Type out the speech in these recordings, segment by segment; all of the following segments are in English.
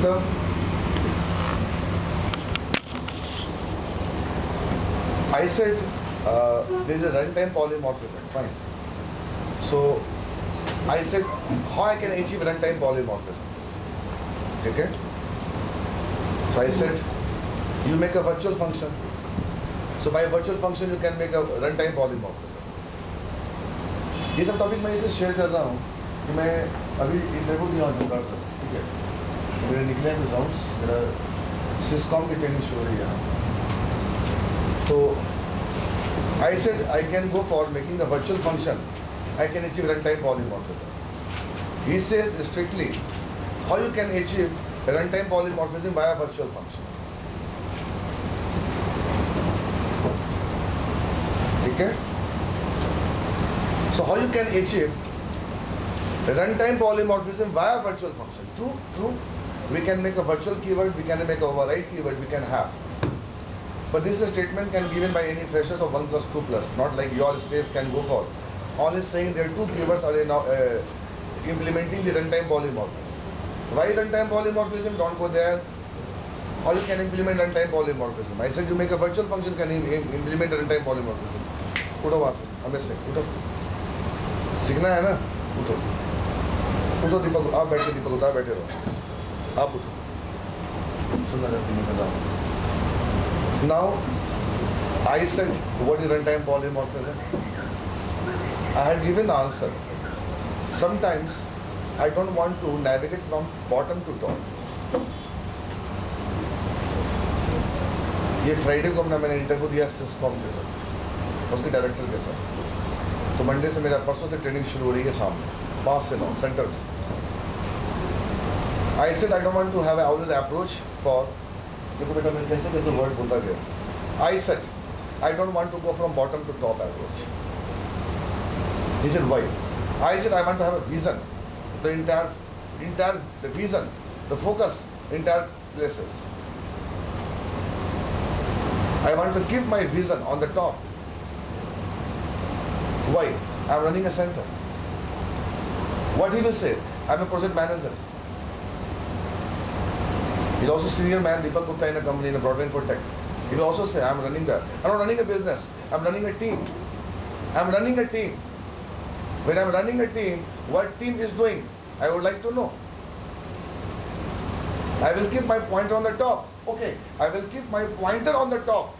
Sir, I said there is a runtime polymorphism. Fine. So I said how I can achieve runtime polymorphism. Okay. So I said you make a virtual function. So by virtual function you can make a runtime polymorphism. ये सब topic मैं इसे share कर रहा हूँ कि मैं अभी इंटरव्यू दिया हूँ कर सर ठीक है मेरे निकले हैं रिजल्ट्स मेरा सिस्कॉम की ट्रेनिंग शुरू हो रही है तो I said I can go for making a virtual function I can achieve runtime polymorphism. He says strictly how you can achieve runtime polymorphism by a virtual function. Okay? So how you can achieve runtime polymorphism via virtual function? True. We can make a virtual keyword, we can make a override keyword, we can have. But this statement can be given by any freshers of 1 plus 2 plus, not like your states can go for. Only saying there are two keywords are now implementing the runtime polymorphism. Why runtime polymorphism? Don't go there. How you can implement runtime polymorphism? I said you make a virtual function can implement runtime polymorphism. उठो वहाँ से, अमित सिंह, उठो। सीखना है ना? उठो। उठो दीपक, आप बैठे दीपक, आप बैठे रहो। आप उठो। सुनना चाहती हूँ मैं Now, I said what is runtime polymorphism? I had given the answer. Sometimes I don't want to navigate from bottom to top. ये फ्राइडे को मैंने इंटरव्यू दिया सिस्कॉम के साथ उसके डायरेक्टर के साथ तो मंडे से मेरा परसों से ट्रेनिंग शुरू हो रही है शाम में 5 से 9 सेंटर से I said I don't want to have an always approach for देखो बेटा मैं कैसे कैसे वर्ड बोलता गया I said I don't want to go from bottom to top approach. He said why? I said I want to have a vision, the entire the vision, the focus, entire places. I want to keep my vision on the top. Why? I am running a center. What he will say? I am a project manager. He is also senior man, Deepak Gupta in a company in a Broadband Protect. He will also say, I am running that. I am not running a business. I am running a team. I am running a team. When I am running a team, what team is doing? I would like to know. I will keep my pointer on the top. Okay, I will keep my pointer on the top.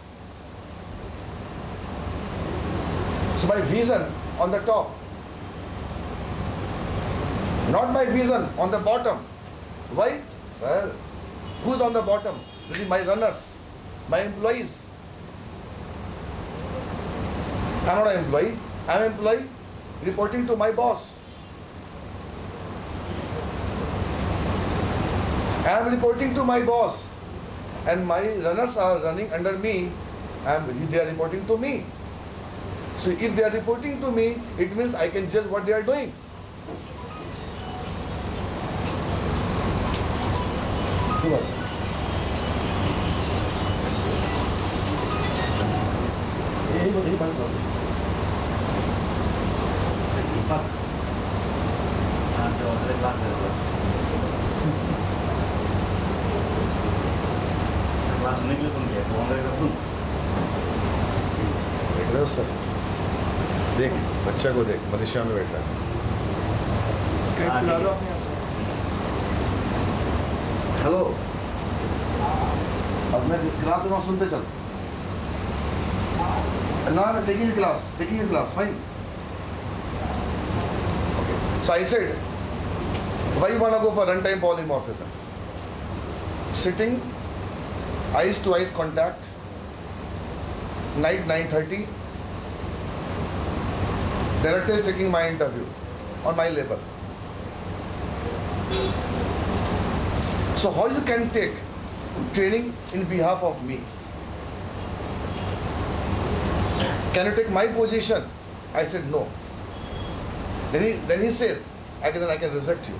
So my vision on the top. Not my vision on the bottom. Why? Sir, who's on the bottom? This is my runners, my employees. I am not an employee. I am an employee reporting to my boss. I am reporting to my boss and my runners are running under me and they are reporting to me. So if they are reporting to me, it means I can judge what they are doing. Sir देख बच्चा को देख Malaysia में बैठा है hello अब मैं class में सुनते चल ना मैं taking class fine okay so I said why you want to go for runtime polymorphism sitting eyes to eyes contact night 9:30 director is taking my interview on my level. So how you can take training in behalf of me? Can you take my position? I said no. Then he says, I can reject you.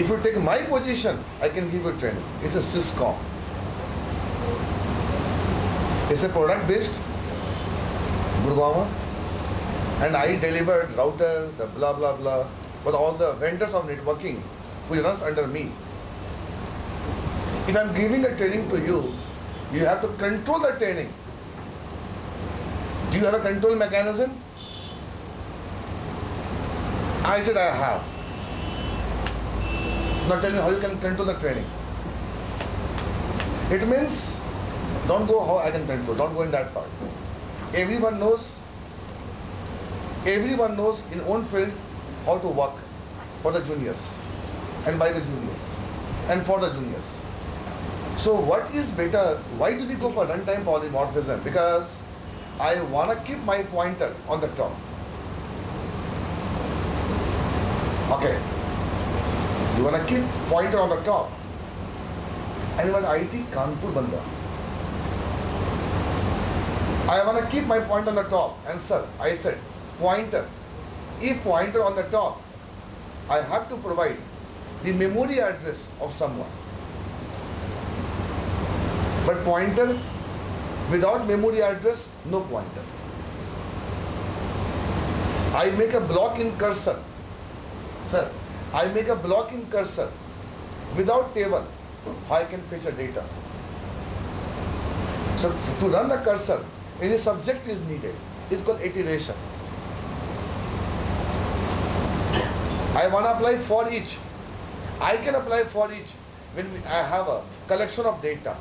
If you take my position, I can give you training. It's a syscom. It's a product based, Gurgaon. And I delivered router, the blah blah blah, but all the vendors of networking who runs under me. If I'm giving a training to you, you have to control the training. Do you have a control mechanism? I said I have. Now tell me how you can control the training. It means, don't go how I can control, don't go in that part. Everyone knows in own field how to work for the juniors and by the juniors and for the juniors. So what is better? Why do we go for runtime polymorphism? Because I want to keep my pointer on the top. Okay. You want to keep pointer on the top. And he was IT Kanpur Banda. I want to keep my pointer on the top. And sir, I said, pointer. If pointer on the top, I have to provide the memory address of someone. But pointer without memory address, no pointer. I make a block in cursor. Sir, I make a block in cursor without table. How I can fetch a data? So to run the cursor, any subject is needed. It's called iteration. I want to apply for each. I can apply for each when I have a collection of data.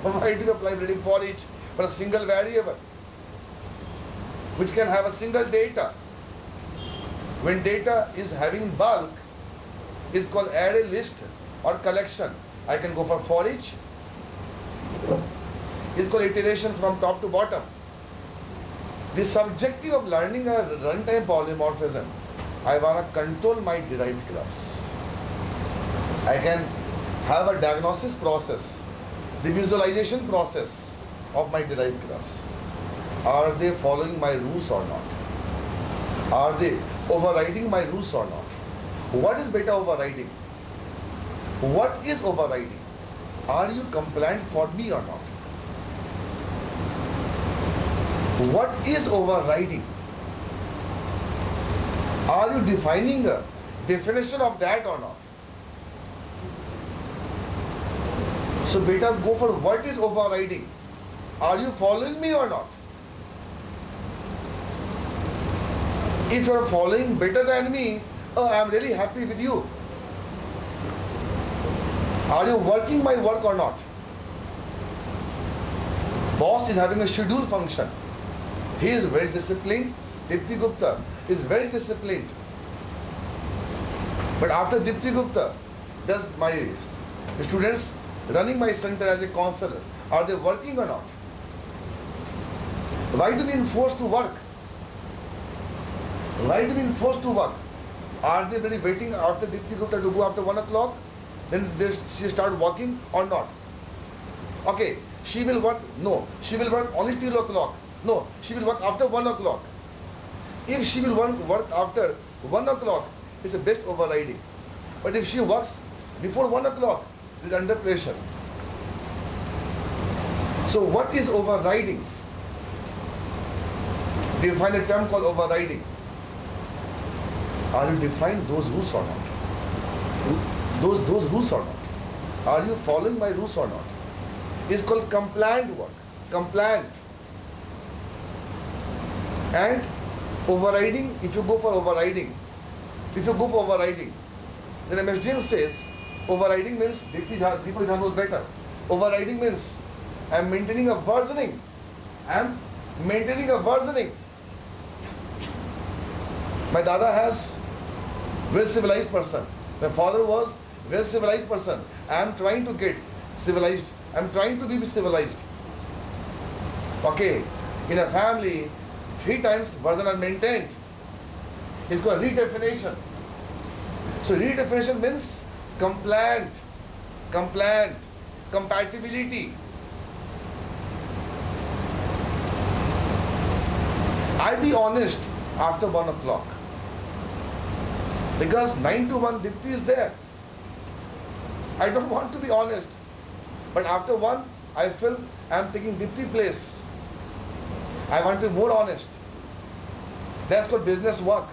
Why do you apply for each for a single variable which can have a single data? When data is having bulk, is called array list or collection. I can go for each. It's called iteration from top to bottom. The subjective of learning a runtime polymorphism, I want to control my derived class. I can have a diagnosis process, the visualization process of my derived class. Are they following my rules or not? Are they overriding my rules or not? What is beta overriding? What is overriding? Are you compliant for me or not? What is overriding? Are you defining a definition of that or not? So beta, go for what is overriding. Are you following me or not? If you are following better than me, I am really happy with you. Are you working my work or not? Boss is having a schedule function. He is very disciplined. Dipti Gupta is very disciplined. But after Dipti Gupta, does my students running my center as a counselor, are they working or not? Why do we enforce to work? Why do we enforce to work? Are they really waiting after Dipti Gupta to go after 1 o'clock? Then she start working or not? Okay, she will work. No, she will work only till o'clock. No, she will work after 1 o'clock. If she will work after 1 o'clock, it's the best overriding. But if she works before 1 o'clock, it is under pressure. So what is overriding? Define a term called overriding. Are you defining those rules or not? Those rules or not? Are you following my rules or not? It's called compliant work. Compliant. And overriding, if you go for overriding, then MSDN says overriding means, Deepak knows better. Overriding means I am maintaining a versioning. My dada has well civilized person. My father was well civilized person. I am trying to get civilized. I am trying to be civilized. Okay, in a family, 3 times version are maintained. It's called redefinition. So redefinition means compliant, compatibility. I be honest after 1 o'clock. Because 9 to 1 Dipti is there. I don't want to be honest. But after 1, I feel I am taking Dipti place. I want to be more honest. That's called business work.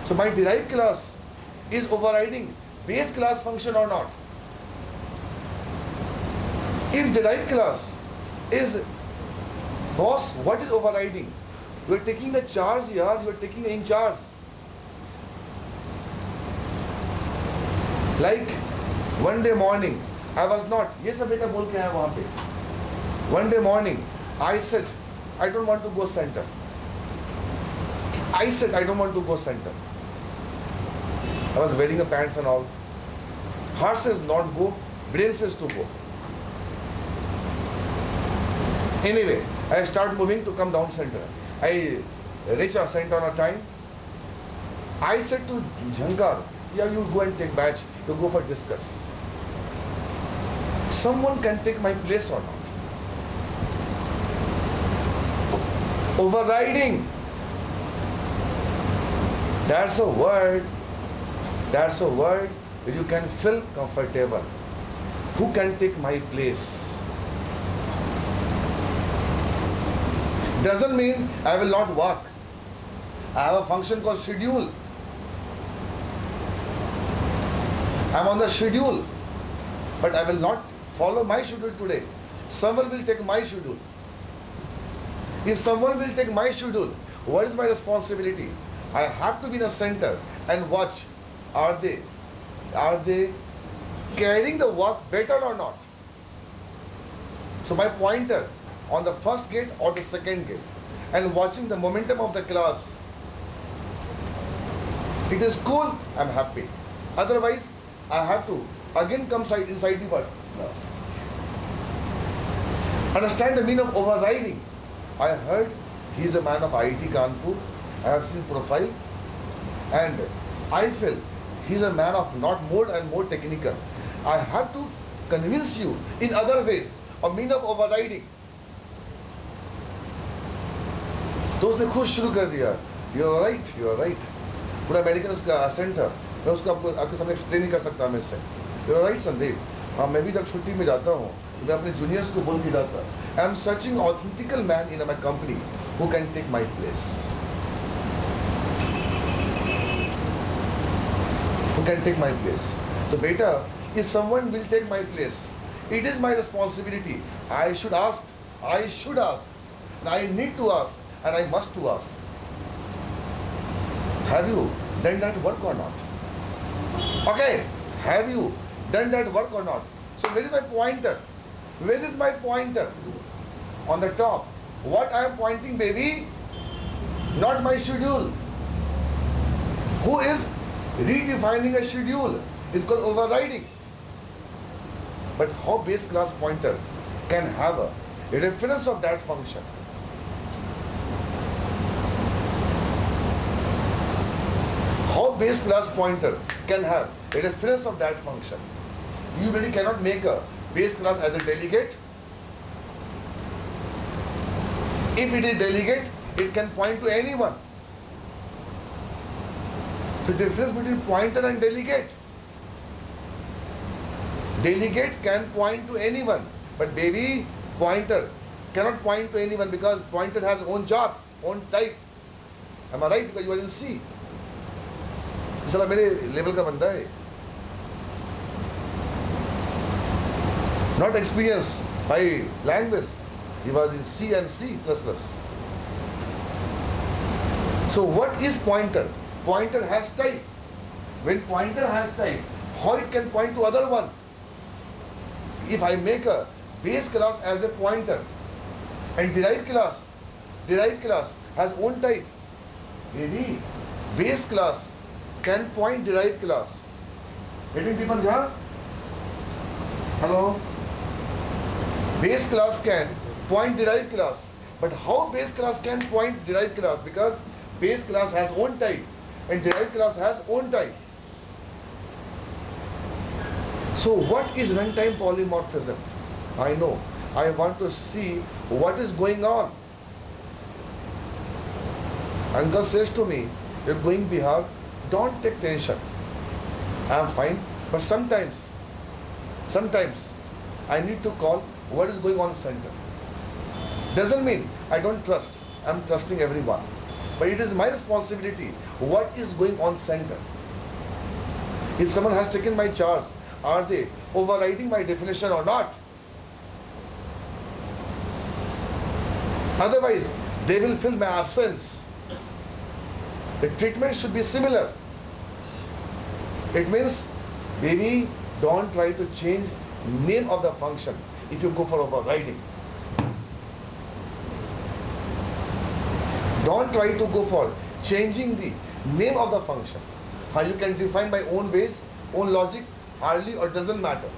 So my derived class is overriding base class function or not? If derived class is boss, what is overriding? You are taking the charge here, you are taking in charge. Like one day morning, I was not, ये सब बेटा बोल के आया वहाँ पे. One day morning, I said, I don't want to go center. I said, I don't want to go center. I was wearing a pants and all. Heart says not go, brain says to go. Anyway, I start moving to come down center. I reach our center on a time. I said to Jhankar, yeah, you go and take batch, you go for discuss. Someone can take my place or not? Overriding. That's a word that you can feel comfortable. Who can take my place? Doesn't mean I will not work. I have a function called schedule. I'm on the schedule, but I will not follow my schedule today. Someone will take my schedule. If someone will take my schedule, what is my responsibility? I have to be in a center and watch. Are they carrying the work better or not? So my pointer on the first gate or the second gate and watching the momentum of the class. It is cool, I'm happy. Otherwise, I have to again come inside the what? Class. Understand the meaning of overriding. I heard he is a man of IIT Kanpur. I have seen profile and I feel he is a man of not more and more technical. I have to convince you in other ways of meaning of overriding. तो उसने खुद शुरू कर दिया. You are right. पूरा medical उसका centre मैं उसको आपके सामने एक्सप्लेन नहीं कर सकता मैं इससे. You are right Sandeep. हाँ मैं भी जब छुट्टी में जाता हूँ तो मैं अपने जूनियर्स को बोल के जाता. I am searching authentical man in my company who can take my place. Who can take my place? So beta, if someone will take my place, it is my responsibility. I should ask, and I need to ask, and I must to ask. Have you done that work or not? Okay, have you done that work or not? So where is my pointer? Where is my pointer? On the top. What I am pointing, baby? Not my schedule. Who is redefining a schedule? It's called overriding. But how base class pointer can have a reference of that function? How base class pointer can have a reference of that function? You really cannot make a base class as a delegate. If it is delegate, it can point to anyone. So difference between pointer and delegate. Delegate can point to anyone, but baby, pointer cannot point to anyone because pointer has own job, own type. Am I right? Because you are in C. इसलिए मेरे level का बंदा है. Not experienced by language. He was in C and C++. So what is pointer? Pointer has type. When pointer has type, how it can point to other one? If I make a base class as a pointer and derived class has own type. Maybe base class can point derived class. Getting people here? Hello? Base class can point derived class. But how base class can point derived class? Because base class has own type and derived class has own type. So what is runtime polymorphism? I know. I want to see what is going on. Uncle says to me, you're going Bihar, don't take tension. I am fine. But sometimes I need to call what is going on center. Doesn't mean I don't trust. I'm trusting everyone. But it is my responsibility what is going on center. If someone has taken my charge, are they overriding my definition or not? Otherwise, they will fill my absence. The treatment should be similar. It means, baby, don't try to change name of the function if you go for overriding. Don't try to go for changing the name of the function. How you can define by own ways, own logic, hardly or doesn't matter.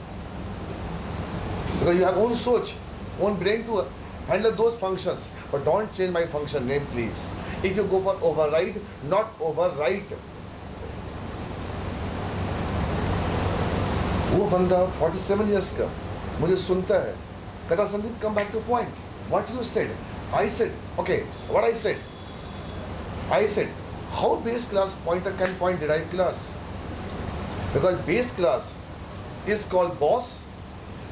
Because you have own soch, own brain to handle those functions. But don't change my function name, please. If you go for override, not overwrite. वो बंदा 47 years का मुझे सुनता है, कहता Sandeep, come back to point. What you said? I said, okay, what I said? I said, how base class pointer can point derived class? Because base class is called boss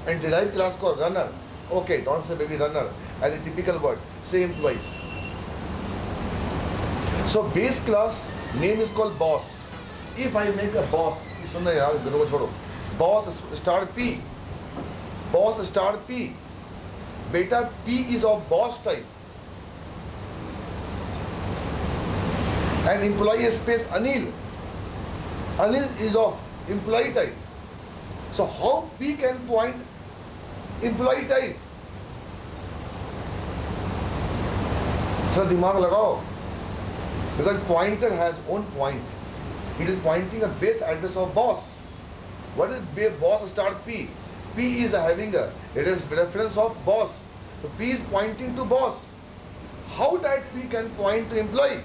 and derived class called runner. Okay, don't say baby runner as a typical word. Say employees. So base class name is called boss. If I make a boss, सुनना यार, दोनों को छोड़ो. Boss star P. Boss star P. Beta P is of boss type. And employee space Anil. Anil is of employee type. So how P can point employee type? So दिमाग लगाओ. Because pointer has own point. It is pointing a base address of boss. What is boss star P? P is having a reference of boss. So P is pointing to boss. How that P can point to employee?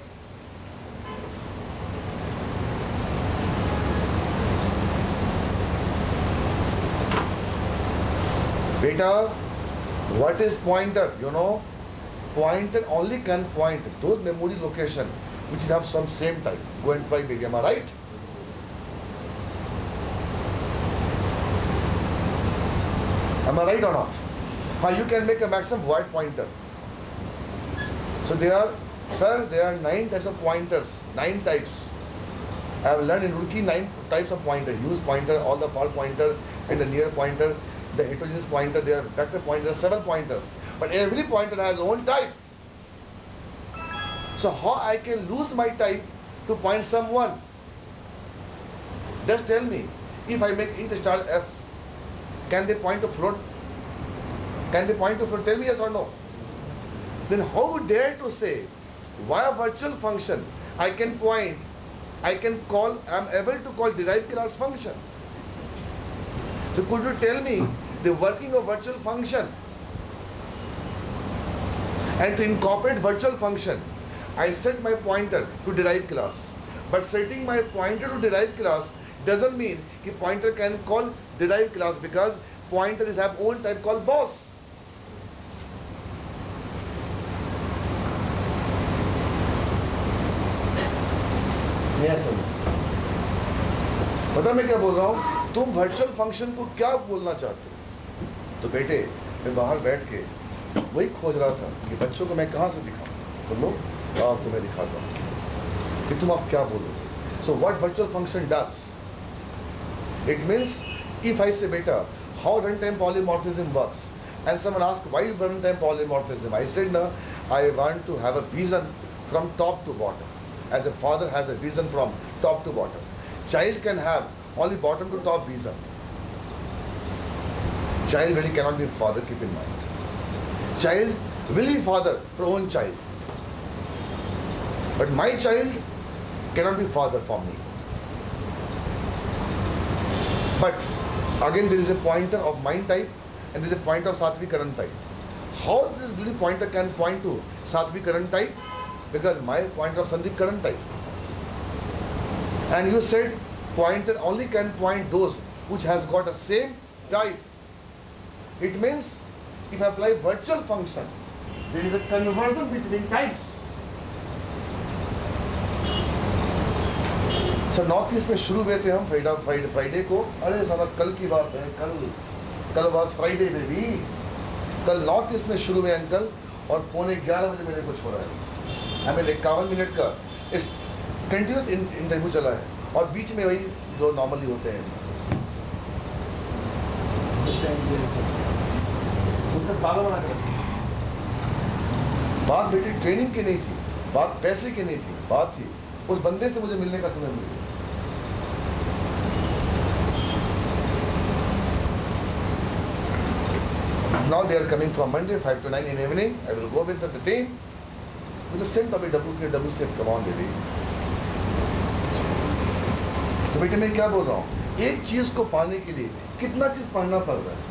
Beta, what is pointer? You know, pointer only can point those memory location which have some same type. Go and try, baby. Am I right? Am I right or not? How you can make a maximum void pointer? So there are 9 types of pointers. 9 types. I have learned in Roorkee 9 types of pointer. Use pointer, all the far pointer, and the near pointer, the heterogeneous pointer. There are vector pointers, 7 pointers. But every pointer has own type. So how I can lose my type to point someone? Just tell me. If I make int star f, can they point to float? Can they point to float? Tell me yes or no. Then how dare to say via virtual function I can point, I am able to call derived class function. So could you tell me the working of virtual function? And to incorporate virtual function, I set my pointer to derived class. But setting my pointer to derived class doesn't mean that pointer can call derived class, because pointers have own type called boss. Yes sir. पता मैं क्या बोल रहा हूँ? तुम virtual function को क्या बोलना चाहते हो? तो बेटे, मैं बाहर बैठ के वही खोज रहा था कि बच्चों को मैं कहाँ से दिखाऊं. तो लो, आप तुम्हें दिखाता हूँ कि तुम आप क्या बोलोगे. So what virtual function does? It means, if I say, beta, how runtime polymorphism works, and someone asks why runtime polymorphism, I said, no, I want to have a vision from top to bottom, as a father has a vision from top to bottom. Child can have only bottom to top vision. Child really cannot be father, keep in mind. Child will be father for own child, but my child cannot be father for me. But again, there is a pointer of mind type and there is a pointer of Sattvic Karan type. How this little pointer can point to Sattvic Karan type? Because my pointer of Sandeep Karan type. And you said pointer only can point those which has got a same type. It means if I apply virtual function, there is a conversion between types. Sir north east में शुरू हुए थे हम Friday को. अरे साला कल की बात है, कल वाज फ्राइडे में भी. कल नॉर्थ ईस्ट में शुरू हुए अंकल, और 11:15 बजे मेरे को छोड़ा है. हमें 51 मिनट का कंटिन्यूस इंटरव्यू चला है, और बीच में वही जो नॉर्मली होते हैं। पागल बना कर बात बेटी ट्रेनिंग की नहीं थी, बात पैसे की नहीं थी, बात थी उस बंदे से मुझे मिलने का समय मिल गया। Now they are coming from Monday 5 to 9 in the evening. I will go with the team. With the same topic WCF, come on baby. तो बेटे मैं क्या बोल रहा हूँ, एक चीज को पाने के लिए कितना चीज पढ़ना पड़ रहा है।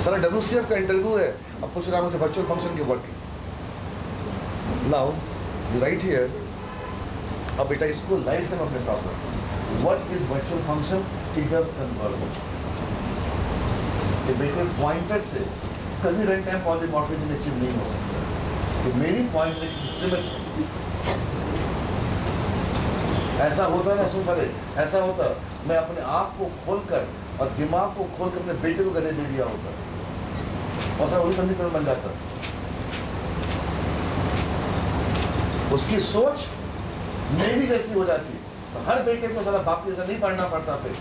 सारा WCF का इंटरव्यू है, अब पूछ रहा मुझे वर्चुअल फंक्शन की working. Now you right here, अब बेटा इसको लाइफ टाइम अपने साथ रखो। What is virtual function? It does conversion. ये बेटे पॉइंटर से कभी रन टाइम पॉलीमॉर्फिज्म अचीव नहीं हो सकता। तो मेरी पॉइंट में ऐसा होता ना, सुन सारे, ऐसा होता मैं अपने आप को खोलकर और दिमाग को खोलकर अपने बेटे को गले दे दिया होता और सर वही समीकरण बन जाता। उसकी सोच मेरी जैसी हो जाती तो हर बेटे को सारा बाप जैसा नहीं पढ़ना पड़ता, फिर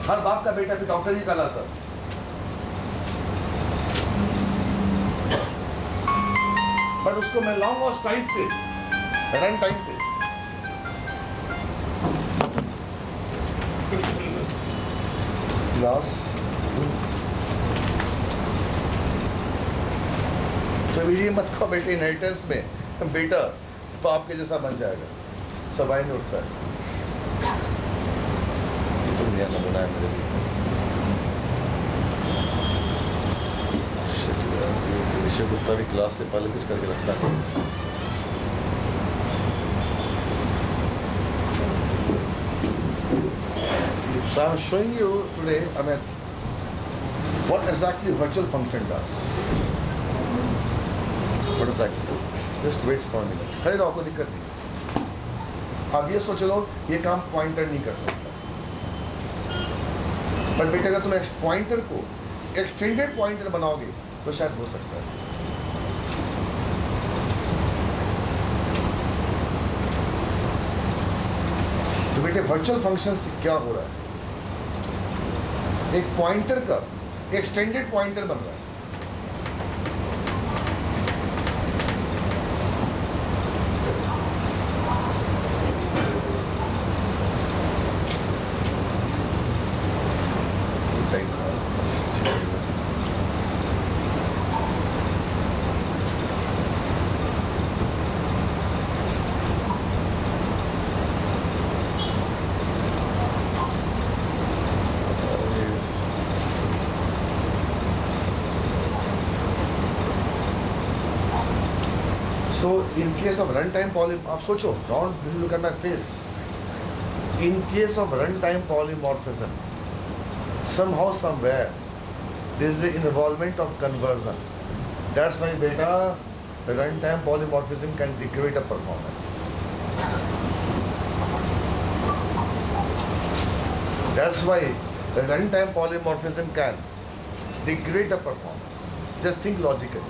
हर बाप का बेटा फिर डॉक्टर ही कहलाता। बट उसको मैं लाऊंगा उस टाइम पे, रन टाइम पे। क्लास तो ये मत कहो बेटे इनहेरिटेंस में बेटा बाप के जैसा बन जाएगा, सवाई में उठता है। तो नया नमूना है मेरे लिए। गुप्ता भी क्लास से पहले कुछ करके रखता है। So I'm showing you today, Amit, what exactly virtual function does. What exactly? Just wait for a minute. खड़े रहो, कोई दिक्कत नहीं। अब ये सोच लो, ये काम पॉइंटर नहीं कर सकता। पर बेटा अगर तुम पॉइंटर को एक्सटेंडेड पॉइंटर बनाओगे तो शायद हो सकता है। तो बेटे वर्चुअल फंक्शन से क्या हो रहा है, एक पॉइंटर का एक्सटेंडेड पॉइंटर बन रहा है। So in case of runtime आप सोचो, don't look at my face. In case of runtime polymorphism, somehow, somewhere, there is the involvement of conversion. That's why beta, runtime polymorphism can degrade a performance. That's why the runtime polymorphism can degrade the performance. Just think logically.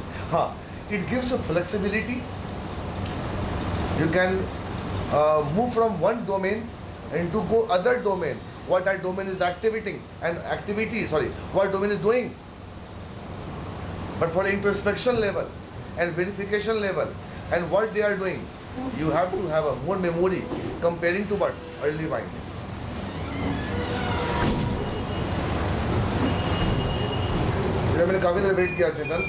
It gives you flexibility. You can move from one domain and to go other domain. What that domain is activating and what domain is doing. But for introspection level and verification level and what they are doing, you have to have a more memory comparing to what early binding. मैंने काफी देर wait किया चेतन।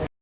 ऐसे